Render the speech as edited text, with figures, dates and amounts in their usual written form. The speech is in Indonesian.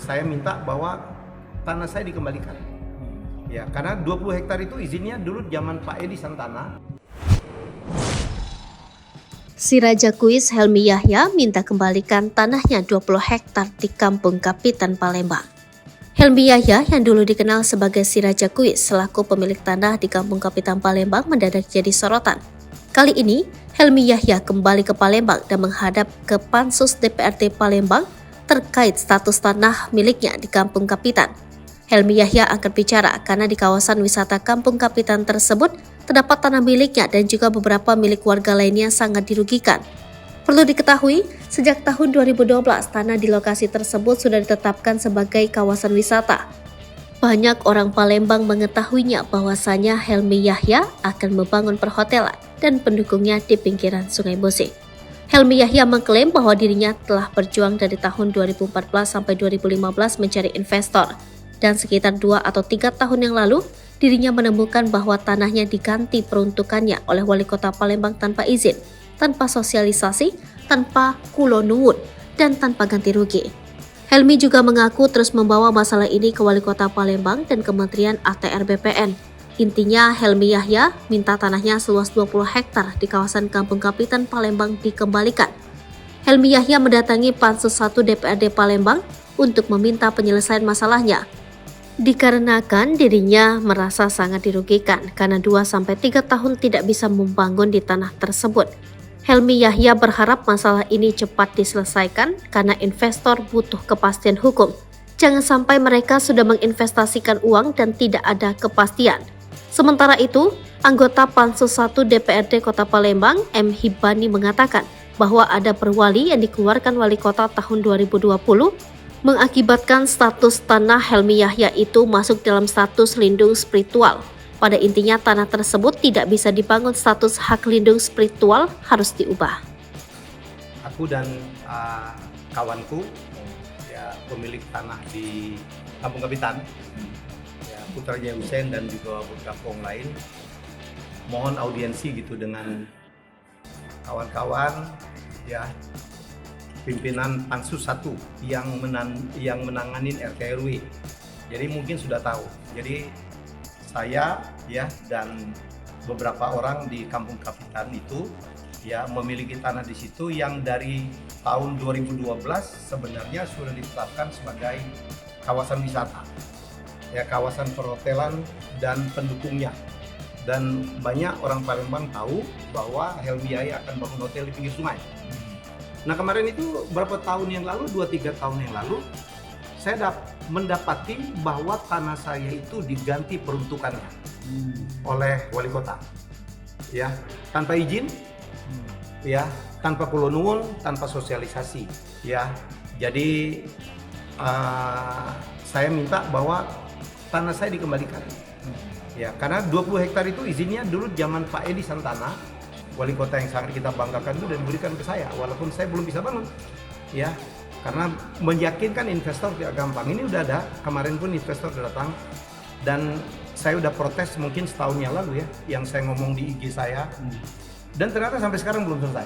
saya minta bahwa tanah saya dikembalikan. Ya, karena 20 hektar itu izinnya dulu zaman Pak Edi Santana. Si Raja Kuis Helmi Yahya minta kembalikan tanahnya 20 hektar di Kampung Kapitan Palembang. Helmi Yahya yang dulu dikenal sebagai si Raja Kuis selaku pemilik tanah di Kampung Kapitan Palembang mendadak jadi sorotan. Kali ini, Helmi Yahya kembali ke Palembang dan menghadap ke Pansus DPRD Palembang terkait status tanah miliknya di Kampung Kapitan. Helmi Yahya angkat bicara karena di kawasan wisata Kampung Kapitan tersebut terdapat tanah miliknya dan juga beberapa milik warga lainnya sangat dirugikan. Perlu diketahui, sejak tahun 2012 tanah di lokasi tersebut sudah ditetapkan sebagai kawasan wisata. Banyak orang Palembang mengetahuinya bahwasanya Helmi Yahya akan membangun perhotelan dan pendukungnya di pinggiran Sungai Musi. Helmi Yahya mengklaim bahwa dirinya telah berjuang dari tahun 2014 sampai 2015 mencari investor. Dan sekitar 2 atau 3 tahun yang lalu, dirinya menemukan bahwa tanahnya diganti peruntukannya oleh Wali Kota Palembang tanpa izin, tanpa sosialisasi, tanpa kulo nuwun, dan tanpa ganti rugi. Helmi juga mengaku terus membawa masalah ini ke Wali Kota Palembang dan Kementerian ATR BPN. Intinya, Helmi Yahya minta tanahnya seluas 20 hektar di kawasan Kampung Kapitan Palembang dikembalikan. Helmi Yahya mendatangi Pansus 1 DPRD Palembang untuk meminta penyelesaian masalahnya. Dikarenakan dirinya merasa sangat dirugikan karena 2-3 tahun tidak bisa membangun di tanah tersebut. Helmi Yahya berharap masalah ini cepat diselesaikan karena investor butuh kepastian hukum. Jangan sampai mereka sudah menginvestasikan uang dan tidak ada kepastian. Sementara itu, anggota Pansus 1 DPRD Kota Palembang, M. Hibani mengatakan bahwa ada perwali yang dikeluarkan Wali Kota tahun 2020 mengakibatkan status tanah Helmi Yahya itu masuk dalam status lindung spiritual. Pada intinya tanah tersebut tidak bisa dibangun, status hak lindung spiritual harus diubah. Aku dan kawanku, ya, pemilik tanah di Kampung Kapitan, ya, Putra Jaya Hussein dan juga beberapa orang lain, mohon audiensi gitu dengan kawan-kawan, ya, pimpinan Pansus 1 yang menanganin RT/RW. Jadi mungkin sudah tahu. Jadi saya, ya, dan beberapa orang di Kampung Kapitan itu, ya, memiliki tanah di situ yang dari tahun 2012 sebenarnya sudah ditetapkan sebagai kawasan wisata, ya, kawasan perhotelan dan pendukungnya. Dan banyak orang Palembang tahu bahwa Helmi Yahya akan bangun hotel di pinggir sungai. Nah, kemarin itu berapa tahun yang lalu, 2-3 tahun yang lalu, saya mendapati bahwa tanah saya itu diganti peruntukannya oleh Wali Kota, ya, tanpa izin, ya, tanpa kulo nuwun, tanpa sosialisasi, ya. Jadi saya minta bahwa tanah saya dikembalikan, ya, karena 20 hektar itu izinnya dulu zaman Pak Edi Santana, Wali Kota yang sangat kita banggakan itu, dan diberikan ke saya walaupun saya belum bisa bangun, ya, karena meyakinkan investor tidak gampang. Ini udah ada, kemarin pun investor sudah datang dan saya udah protes mungkin setahun yang lalu, ya, yang saya ngomong di IG saya, dan ternyata sampai sekarang belum selesai.